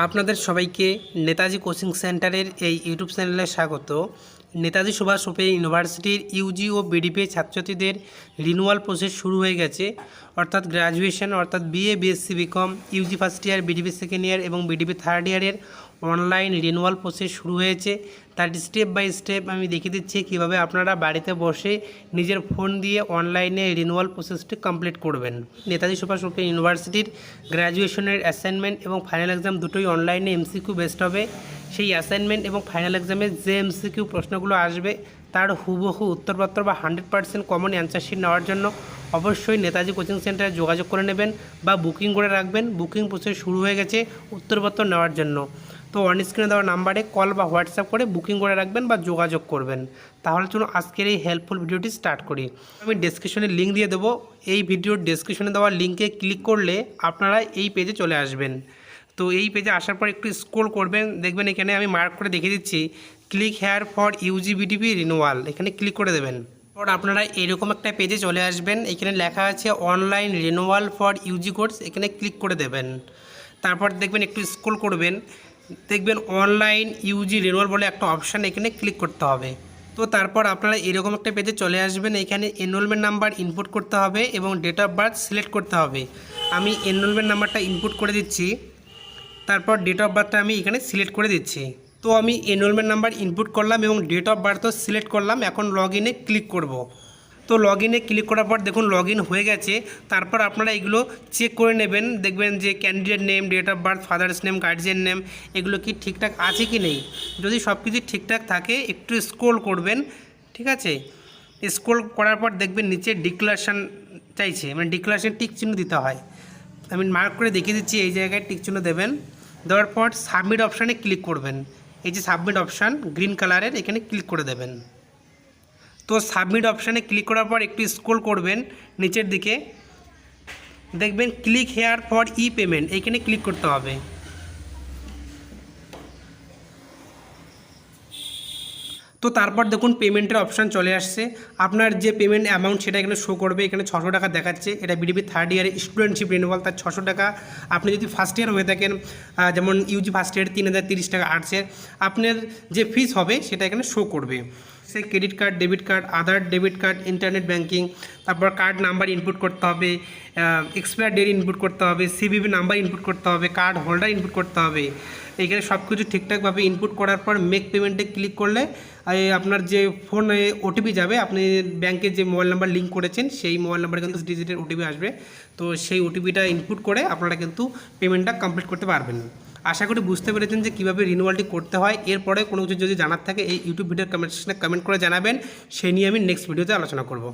আপনাদের সবাইকে নেতাজি কোচিং সেন্টারের এই ইউটিউব চ্যানেলে স্বাগত। নেতাজি সুভাষ ওপেন ইউনিভার্সিটির ইউজি ও বিডিপি ছাত্রছাত্রীদের রিনিউয়াল প্রসেস শুরু হয়ে গেছে, অর্থাৎ গ্র্যাজুয়েশন অর্থাৎ BA BSc BCom UG first year, BDP second year এবং বিডিপি থার্ড ইয়ারের অনলাইন রিনিউয়াল প্রসেস শুরু হয়েছে। তার স্টেপ বাই স্টেপ আমি দেখিয়ে দিচ্ছি কীভাবে আপনারা বাড়িতে বসে নিজের ফোন দিয়ে অনলাইনে রিনিউয়াল প্রসেসটি কমপ্লিট করবেন। নেতাজি সুভাষ ওপেন ইউনিভার্সিটির গ্র্যাজুয়েশনের অ্যাসাইনমেন্ট এবং ফাইনাল এক্সাম দুটোই অনলাইনে এমসিকিউ বেসড হবে। সেই অ্যাসাইনমেন্ট এবং ফাইনাল এক্সামে যে এমসিকিউ প্রশ্নগুলো আসবে তার হুবহু উত্তরপত্র বা 100% কমন অ্যান্সার শিট নেওয়ার জন্য অবশ্যই নেতাজি কোচিং সেন্টারে যোগাযোগ করে নেবেন বা বুকিং করে রাখবেন। বুকিং প্রসেস শুরু হয়ে গেছে উত্তরপত্র নেওয়ার জন্য। তো অন স্ক্রিনে দেওয়া নাম্বারে কল বা হোয়াটসঅ্যাপ করে বুকিং করে রাখবেন বা যোগাযোগ করবেন। তাহলে চলুন আজকের এই হেল্পফুল ভিডিওটি স্টার্ট করি। আমি ডেসক্রিপশনে লিঙ্ক দিয়ে দেবো। এই ভিডিওর ডেসক্রিপশনে দেওয়া লিঙ্কে ক্লিক করলে আপনারা এই পেজে চলে আসবেন। তো এই পেজে আসার পর একটু স্ক্রল করবেন, দেখবেন এখানে আমি মার্ক করে দেখিয়ে দিচ্ছি click here for UG BDP renewal, এখানে ক্লিক করে দেবেন। পর আপনারা এরকম একটা পেজে চলে আসবেন। এখানে লেখা আছে online renewal for Yuji course, এখানে ক্লিক করে দেবেন। তারপর দেখবেন একটু স্ক্রল করবেন, দেখবেন অনলাইন ইউজি রিনিউয়াল বলে একটা অপশান, এখানে ক্লিক করতে হবে। তো তারপর আপনারা এরকম একটা পেজে চলে আসবেন। এখানে এনরোলমেন্ট নাম্বার ইনপুট করতে হবে এবং ডেট অফ বার্থ সিলেক্ট করতে হবে। আমি এনরোলমেন্ট নাম্বারটা ইনপুট করে দিচ্ছি, তারপর ডেট অফ বার্থটা আমি এখানে সিলেক্ট করে দিচ্ছি। তো আমি এনরোলমেন্ট নাম্বার ইনপুট করলাম এবং ডেট অফ বার্থও সিলেক্ট করলাম। এখন লগ ইনে ক্লিক করব। তো লগ ইনে ক্লিক করার পর দেখুন লগ ইন হয়ে গেছে। তারপর আপনারা এগুলো চেক করে নেবেন, দেখবেন যে candidate name, date of birth, father's name, guardian name এগুলো কি ঠিকঠাক আছে কি নেই। যদি সব কিছু ঠিকঠাক থাকে একটু স্ক্রল করবেন, ঠিক আছে। স্ক্রল করার পর দেখবেন নিচে ডিক্লারেশান চাইছে, মানে ডিক্লারেশান টিক চিহ্ন দিতে হয়। আমি মার্ক করে দেখিয়ে দিচ্ছি, এই জায়গায় টিক চিহ্ন দেবেন। দেওয়ার পর সাবমিট অপশানে ক্লিক করবেন। এই যে সাবমিট অপশান গ্রিন কালারের, এখানে ক্লিক করে দেবেন। তো সাবমিট অপশানে ক্লিক করার পর একটু স্ক্রল করবেন নিচের দিকে, দেখবেন click here for E payment, এখানে ক্লিক করতে হবে। তো তারপর দেখুন পেমেন্টের অপশান চলে আসছে। আপনার যে পেমেন্ট অ্যামাউন্ট সেটা এখানে শো করবে। এখানে 600 টাকা দেখাচ্ছে। এটা বিডিপি থার্ড ইয়ারে স্টুডেন্টশিপ রিনিউয়াল, তার 600 টাকা। আপনি যদি ফার্স্ট ইয়ার হয়ে থাকেন, যেমন ইউজি ফার্স্ট ইয়ার 3030 টাকা আসছে, আপনার যে ফিস হবে সেটা এখানে শো করবে। সেই ক্রেডিট কার্ড, ডেবিট কার্ড, আধার, ডেবিট কার্ড, ইন্টারনেট ব্যাঙ্কিং, তারপর কার্ড নাম্বার ইনপুট করতে হবে, এক্সপায়ার ডেট ইনপুট করতে হবে, সিভিভি নাম্বার ইনপুট করতে হবে, কার্ড হোল্ডার ইনপুট করতে হবে। এখানে সব কিছু ঠিকঠাকভাবে ইনপুট করার পর মেক পেমেন্টে ক্লিক করলে আপনার যে ফোনে ওটিপি যাবে, আপনি ব্যাংকে যে মোবাইল নাম্বার লিঙ্ক করেছেন সেই মোবাইল নাম্বারে কিন্তু ডিজিটের ওটিপি আসবে। তো সেই ওটিপিটা ইনপুট করে আপনারা কিন্তু পেমেন্টটা কমপ্লিট করতে পারবেন। আশা করি বুঝতে পেরেছেন যে কীভাবে রিনিউয়ালটি করতে হয়। এরপরে কোনো কিছু যদি জানার থাকে এই ইউটিউব ভিডিওর কমেন্ট সেকশনে কমেন্ট করে জানাবেন, সেই নিয়ে আমি নেক্সট ভিডিওতে আলোচনা করব।